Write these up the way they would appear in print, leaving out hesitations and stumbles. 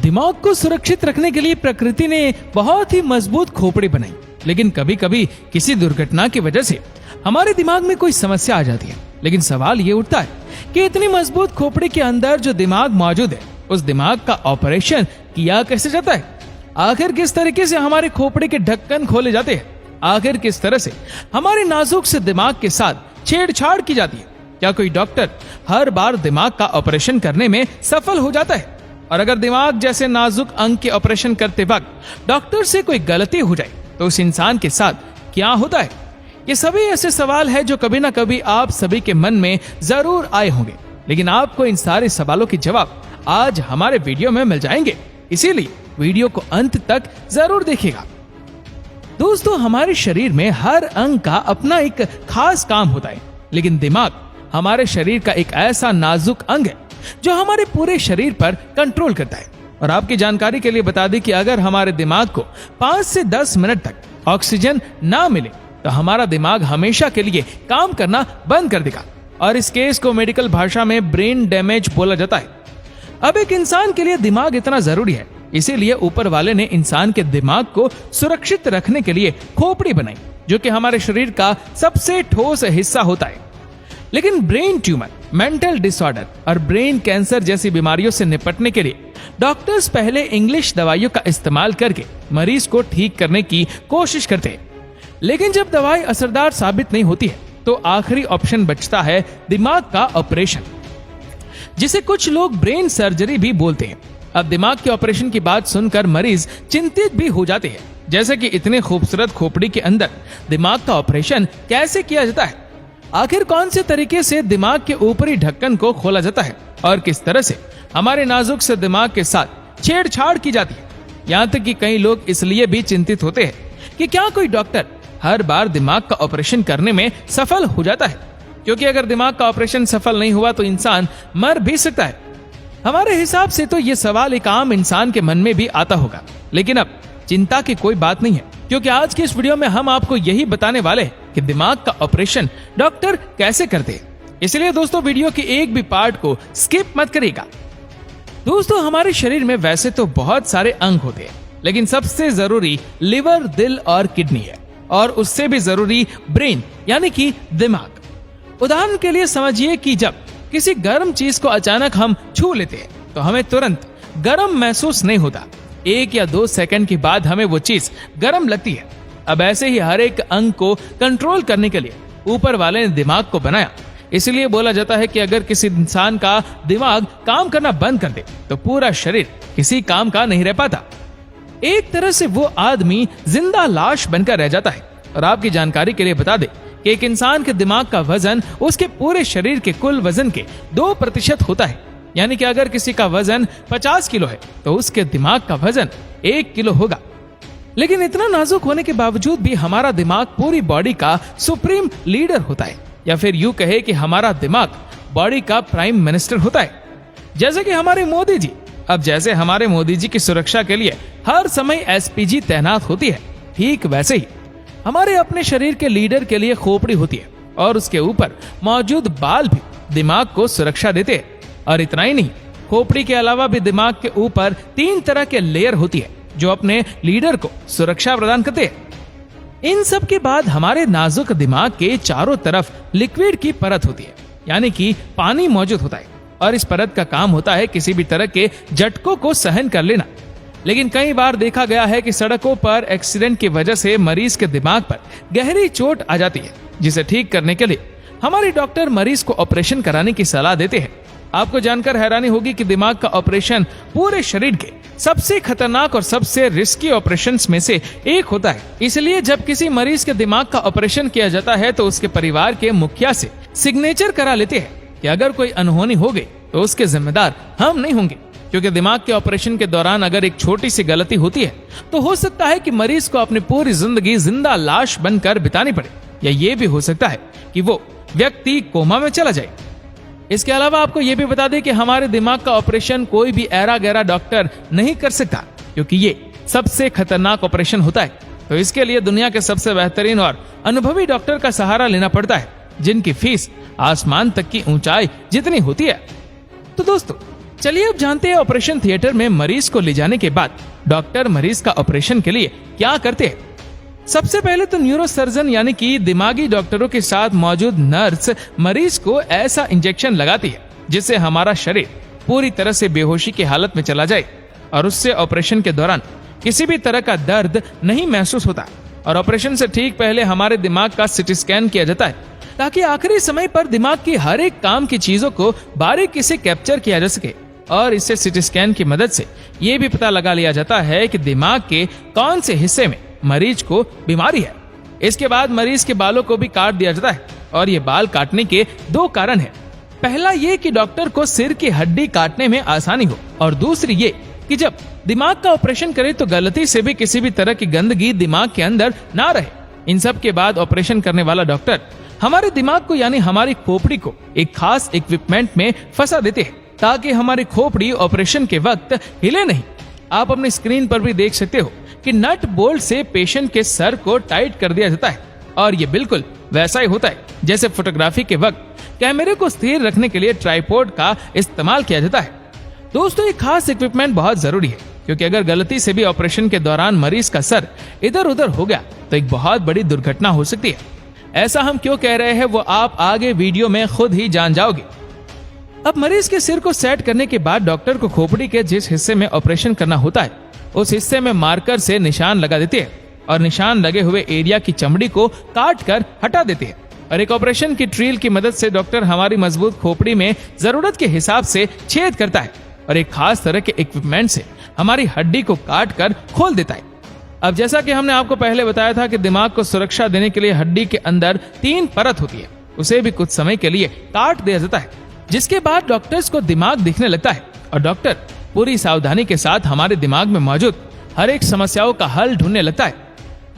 दिमाग को सुरक्षित रखने के लिए प्रकृति ने बहुत ही मजबूत खोपड़ी बनाई, लेकिन कभी कभी किसी दुर्घटना की वजह से हमारे दिमाग में कोई समस्या आ जाती है। लेकिन सवाल ये उठता है कि इतनी मजबूत खोपड़ी के अंदर जो दिमाग मौजूद है, उस दिमाग का ऑपरेशन किया कैसे जाता है? आखिर किस तरीके से हमारे खोपड़ी के ढक्कन खोले जाते हैं? आखिर किस तरह से हमारे नाजुक से दिमाग के साथ छेड़छाड़ की जाती है? क्या कोई डॉक्टर हर बार दिमाग का ऑपरेशन करने में सफल हो जाता है? और अगर दिमाग जैसे नाजुक अंग के ऑपरेशन करते वक्त डॉक्टर से कोई गलती हो जाए तो उस इंसान के साथ क्या होता है? ये सभी ऐसे सवाल है जो कभी ना कभी आप सभी के मन में जरूर आए होंगे, लेकिन आपको इन सारे सवालों के जवाब आज हमारे वीडियो में मिल जाएंगे, इसीलिए वीडियो को अंत तक जरूर देखिएगा। दोस्तों, हमारे शरीर में हर अंग का अपना एक खास काम होता है, लेकिन दिमाग हमारे शरीर का एक ऐसा नाजुक अंग है जो हमारे पूरे शरीर पर कंट्रोल करता है। और आपकी जानकारी के लिए बता दें कि अगर हमारे दिमाग को 5 से 10 मिनट तक ऑक्सीजन ना मिले तो हमारा दिमाग हमेशा के लिए काम करना बंद कर देगा, और इस केस को मेडिकल भाषा में ब्रेन डैमेज बोला जाता है। अब एक इंसान के लिए दिमाग इतना जरूरी है, इसीलिए ऊपर वाले ने इंसान के दिमाग को सुरक्षित रखने के लिए खोपड़ी बनाई, जो कि हमारे शरीर का सबसे ठोस हिस्सा होता है। लेकिन ब्रेन ट्यूमर, मेंटल डिसऑर्डर और ब्रेन कैंसर जैसी बीमारियों से निपटने के लिए डॉक्टर्स पहले इंग्लिश दवाइयों का इस्तेमाल करके मरीज को ठीक करने की कोशिश करते हैं। लेकिन जब दवाई असरदार साबित नहीं होती है तो आखिरी ऑप्शन बचता है दिमाग का ऑपरेशन, जिसे कुछ लोग ब्रेन सर्जरी भी बोलते हैं। अब दिमाग के ऑपरेशन की बात सुनकर मरीज चिंतित भी हो जाते हैं, जैसे कि इतने खूबसूरत खोपड़ी के अंदर दिमाग का ऑपरेशन कैसे किया जाता है? आखिर कौन से तरीके से दिमाग के ऊपरी ढक्कन को खोला जाता है और किस तरह से हमारे नाजुक से दिमाग के साथ छेड़छाड़ की जाती है? यहाँ तक कि कई लोग इसलिए भी चिंतित होते हैं कि क्या कोई डॉक्टर हर बार दिमाग का ऑपरेशन करने में सफल हो जाता है, क्योंकि अगर दिमाग का ऑपरेशन सफल नहीं हुआ तो इंसान मर भी सकता है। हमारे हिसाब से तो ये सवाल एक आम इंसान के मन में भी आता होगा, लेकिन अब चिंता की कोई बात नहीं है, क्योंकि आज की इस वीडियो में हम आपको यही बताने वाले हैं कि दिमाग का ऑपरेशन डॉक्टर कैसे करते हैं। इसलिए दोस्तों, वीडियो की एक भी पार्ट को स्किप मत करिएगा। दोस्तों, हमारे शरीर में वैसे तो बहुत सारे अंग होते हैं, लेकिन सबसे जरूरी लिवर, दिल और किडनी है, और उससे भी जरूरी ब्रेन यानी कि दिमाग। उदाहरण के लिए समझिए कि जब किसी गर्म चीज को अचानक हम छू लेते हैं तो हमें तुरंत गर्म महसूस नहीं होता, 1 या 2 सेकंड के बाद हमें वो चीज गर्म लगती है। अब ऐसे ही हर एक अंग को कंट्रोल करने के लिए ऊपर वाले ने दिमाग को बनाया। इसलिए बोला जाता है कि अगर किसी इंसान का दिमाग काम करना बंद कर दे तो पूरा शरीर किसी काम का नहीं रह पाता। एक तरह से वो आदमी जिंदा लाश बनकर रह जाता है। और आपकी जानकारी के लिए बता दे कि एक इंसान के दिमाग का वजन उसके पूरे शरीर के कुल वजन के 2% होता है। यानी कि अगर किसी का वजन 50 किलो है तो उसके दिमाग का वजन 1 किलो होगा। लेकिन इतना नाजुक होने के बावजूद भी हमारा दिमाग पूरी बॉडी का सुप्रीम लीडर होता है, या फिर यूं कहे कि हमारा दिमाग बॉडी का प्राइम मिनिस्टर होता है, जैसे कि हमारे मोदी जी। अब जैसे हमारे मोदी जी की सुरक्षा के लिए हर समय एसपीजी तैनात होती है, ठीक वैसे ही हमारे अपने शरीर के लीडर के लिए खोपड़ी होती है, और उसके ऊपर मौजूद बाल भी दिमाग को सुरक्षा देते हैं। और इतना ही नहीं, खोपड़ी के अलावा भी दिमाग के ऊपर 3 तरह के लेयर होती है जो अपने लीडर को सुरक्षा प्रदान करते हैं। इन सब के बाद हमारे नाजुक दिमाग के चारों तरफ लिक्विड की परत होती है, यानी कि पानी मौजूद होता है, और इस परत का काम होता है किसी भी तरह के झटकों को सहन कर लेना। लेकिन कई बार देखा गया है कि सड़कों पर एक्सीडेंट की वजह से मरीज के दिमाग पर गहरी चोट आ जाती है, जिसे ठीक करने के लिए हमारे डॉक्टर मरीज को ऑपरेशन कराने की सलाह देते हैं। आपको जानकर हैरानी होगी कि दिमाग का ऑपरेशन पूरे शरीर के सबसे खतरनाक और सबसे रिस्की ऑपरेशंस में से एक होता है। इसलिए जब किसी मरीज के दिमाग का ऑपरेशन किया जाता है तो उसके परिवार के मुखिया से सिग्नेचर करा लेते हैं कि अगर कोई अनहोनी हो गई तो उसके जिम्मेदार हम नहीं होंगे, क्योंकि दिमाग के ऑपरेशन के दौरान अगर एक छोटी सी गलती होती है तो हो सकता है कि मरीज को अपनी पूरी जिंदगी जिंदा लाश बनकर बितानी पड़े, या ये भी हो सकता है कि वो व्यक्ति कोमा में चला जाए। इसके अलावा आपको ये भी बता दें कि हमारे दिमाग का ऑपरेशन कोई भी ऐरा गैरा डॉक्टर नहीं कर सकता, क्योंकि ये सबसे खतरनाक ऑपरेशन होता है। तो इसके लिए दुनिया के सबसे बेहतरीन और अनुभवी डॉक्टर का सहारा लेना पड़ता है, जिनकी फीस आसमान तक की ऊंचाई जितनी होती है। तो दोस्तों, चलिए अब जानते हैं ऑपरेशन थिएटर में मरीज को ले जाने के बाद डॉक्टर मरीज का ऑपरेशन के लिए क्या करते हैं। सबसे पहले तो न्यूरोसर्जन यानी कि दिमागी डॉक्टरों के साथ मौजूद नर्स मरीज को ऐसा इंजेक्शन लगाती है जिससे हमारा शरीर पूरी तरह से बेहोशी की हालत में चला जाए और उससे ऑपरेशन के दौरान किसी भी तरह का दर्द नहीं महसूस होता। और ऑपरेशन से ठीक पहले हमारे दिमाग का सीटी स्कैन किया जाता है ताकि आखिरी समय पर दिमाग की हर एक काम की चीजों को बारीकी से कैप्चर किया जा सके। और इससे सीटी स्कैन की मदद से ये भी पता लगा लिया जाता है कि दिमाग के कौन से हिस्से में मरीज को बीमारी है। इसके बाद मरीज के बालों को भी काट दिया जाता है और ये बाल काटने के दो कारण है। पहला ये कि डॉक्टर को सिर की हड्डी काटने में आसानी हो और दूसरी ये कि जब दिमाग का ऑपरेशन करे तो गलती से भी किसी भी तरह की गंदगी दिमाग के अंदर ना रहे। इन सब के बाद ऑपरेशन करने वाला डॉक्टर हमारे दिमाग को यानी हमारी खोपड़ी को एक खास इक्विपमेंट में फंसा देते हैं ताकि हमारी खोपड़ी ऑपरेशन के वक्त हिले नहीं। आप अपनी स्क्रीन पर भी देख सकते हो कि नट बोल्ट से पेशेंट के सर को टाइट कर दिया जाता है और ये बिल्कुल वैसा ही होता है जैसे फोटोग्राफी के वक्त कैमरे को स्थिर रखने के लिए ट्राइपॉड का इस्तेमाल किया जाता है। दोस्तों ये खास इक्विपमेंट बहुत जरूरी है क्योंकि अगर गलती से भी ऑपरेशन के दौरान मरीज का सर इधर उधर हो गया तो एक बहुत बड़ी दुर्घटना हो सकती है। ऐसा हम क्यों कह रहे हैं वो आप आगे वीडियो में खुद ही जान जाओगे। अब मरीज के सिर को सेट करने के बाद डॉक्टर को खोपड़ी के जिस हिस्से में ऑपरेशन करना होता है उस हिस्से में मार्कर से निशान लगा देते हैं और निशान लगे हुए एरिया की चमड़ी को काट कर हटा देते हैं। और एक ऑपरेशन की ड्रिल की मदद से डॉक्टर हमारी मजबूत खोपड़ी में जरूरत के हिसाब से छेद करता है और एक खास तरह के इक्विपमेंट से हमारी हड्डी को काट कर खोल देता है। अब जैसा कि हमने आपको पहले बताया था कि दिमाग को सुरक्षा देने के लिए हड्डी के अंदर 3 परत होती है, उसे भी कुछ समय के लिए काट दिया जाता है जिसके बाद डॉक्टर्स को दिमाग दिखने लगता है और डॉक्टर पूरी सावधानी के साथ हमारे दिमाग में मौजूद हर एक समस्याओं का हल ढूंढने लगता है।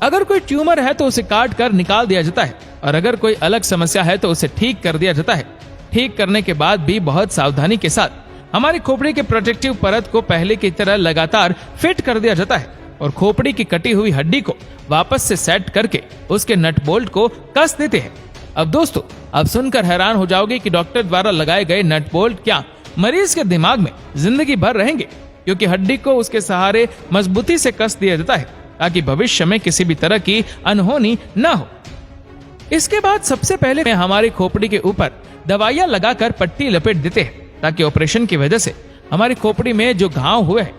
अगर कोई ट्यूमर है तो उसे काट कर निकाल दिया जाता है और अगर कोई अलग समस्या है तो उसे ठीक कर दिया जाता है। ठीक करने के बाद भी बहुत सावधानी के साथ हमारी खोपड़ी के प्रोटेक्टिव परत को पहले की तरह लगातार फिट कर दिया जाता है और खोपड़ी की कटी हुई हड्डी को वापस से सेट करके उसके नट बोल्ट को कस देते हैं। अब दोस्तों आप सुनकर हैरान हो जाओगे कि डॉक्टर द्वारा लगाए गए नट बोल्ट क्या मरीज के दिमाग में जिंदगी भर रहेंगे, क्योंकि हड्डी को उसके सहारे मजबूती से कस दिया जाता है ताकि भविष्य में किसी भी तरह की अनहोनी न हो। इसके बाद सबसे पहले हमारी खोपड़ी के ऊपर दवाइयां लगाकर पट्टी लपेट देते हैं ताकि ऑपरेशन की वजह से हमारी खोपड़ी में जो घाव हुए हैं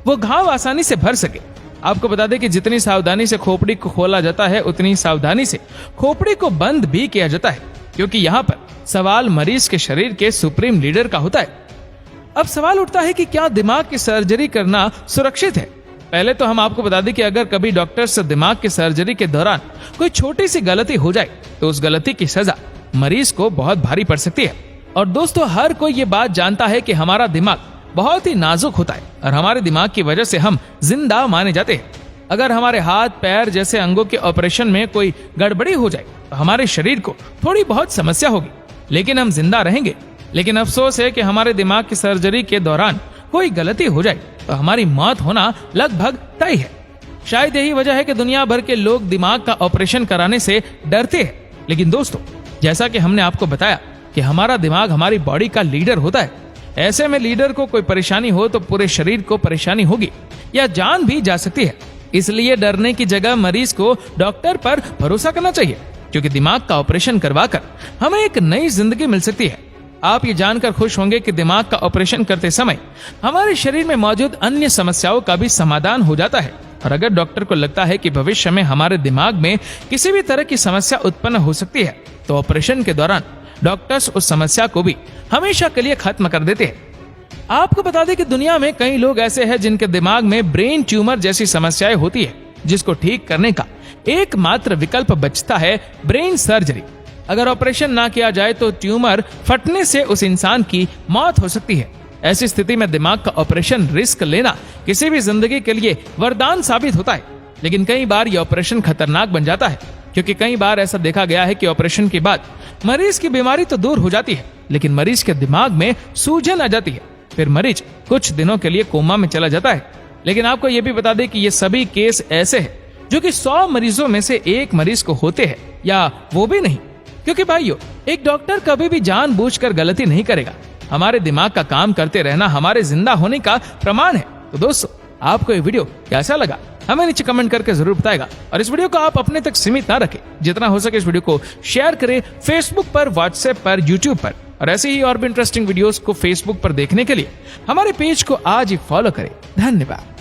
वो घाव आसानी से भर सके। आपको बता दें कि जितनी सावधानी से खोपड़ी को खोला जाता है उतनी सावधानी से खोपड़ी को बंद भी किया जाता है, क्योंकि यहाँ पर सवाल मरीज के शरीर के सुप्रीम लीडर का होता है। अब सवाल उठता है कि क्या दिमाग की सर्जरी करना सुरक्षित है। पहले तो हम आपको बता दें कि अगर कभी डॉक्टर से दिमाग की सर्जरी के दौरान कोई छोटी सी गलती हो जाए तो उस गलती की सजा मरीज को बहुत भारी पड़ सकती है। और दोस्तों हर कोई ये बात जानता है कि हमारा दिमाग बहुत ही नाजुक होता है और हमारे दिमाग की वजह से हम जिंदा माने जाते हैं। अगर हमारे हाथ पैर जैसे अंगों के ऑपरेशन में कोई गड़बड़ी हो जाए तो हमारे शरीर को थोड़ी बहुत समस्या होगी, लेकिन हम जिंदा रहेंगे। लेकिन अफसोस है कि हमारे दिमाग की सर्जरी के दौरान कोई गलती हो जाए तो हमारी मौत होना लगभग तय है। शायद यही वजह है कि दुनिया भर के लोग दिमाग का ऑपरेशन कराने से डरते हैं। लेकिन दोस्तों जैसा कि हमने आपको बताया कि हमारा दिमाग हमारी बॉडी का लीडर होता है। ऐसे में लीडर को कोई परेशानी हो तो पूरे शरीर को परेशानी होगी या जान भी जा सकती है। इसलिए डरने की जगह मरीज को डॉक्टर पर भरोसा करना चाहिए, क्योंकि दिमाग का ऑपरेशन करवाकर हमें एक नई जिंदगी मिल सकती है। आप ये जानकर खुश होंगे कि दिमाग का ऑपरेशन करते समय हमारे शरीर में मौजूद अन्य समस्याओं का भी समाधान हो जाता है। और अगर डॉक्टर को लगता है कि भविष्य में हमारे दिमाग में किसी भी तरह की समस्या उत्पन्न हो सकती है तो ऑपरेशन के दौरान डॉक्टर्स उस समस्या को भी हमेशा के लिए खत्म कर देते हैं। आपको बता दें कि दुनिया में कई लोग ऐसे हैं जिनके दिमाग में ब्रेन ट्यूमर जैसी समस्याएं होती है, जिसको ठीक करने का एकमात्र विकल्प बचता है ब्रेन सर्जरी। अगर ऑपरेशन ना किया जाए तो ट्यूमर फटने से उस इंसान की मौत हो सकती है। ऐसी स्थिति में दिमाग का ऑपरेशन रिस्क लेना किसी भी जिंदगी के लिए वरदान साबित होता है। लेकिन कई बार यह ऑपरेशन खतरनाक बन जाता है, क्योंकि कई बार ऐसा देखा गया है कि ऑपरेशन के बाद मरीज की बीमारी तो दूर हो जाती है, लेकिन मरीज के दिमाग में सूजन आ जाती है। फिर मरीज कुछ दिनों के लिए कोमा में चला जाता है। लेकिन आपको यह भी बता दें कि ये सभी केस ऐसे हैं जो कि 100 मरीजों में से एक मरीज को होते हैं, या वो भी नहीं। क्योंकि भाइयों, एक डॉक्टर कभी भी जानबूझकर गलती नहीं करेगा। हमारे दिमाग का काम करते रहना हमारे जिंदा होने का प्रमाण है। तो दोस्तों, आपको ये वीडियो कैसा लगा हमें नीचे कमेंट करके जरूर बताएगा। और इस वीडियो को आप अपने तक सीमित ना रखें, जितना हो सके इस वीडियो को शेयर करें फेसबुक पर, व्हाट्सएप पर, यूट्यूब पर। और ऐसे ही और भी इंटरेस्टिंग वीडियोस को फेसबुक पर देखने के लिए हमारे पेज को आज ही फॉलो करें। धन्यवाद।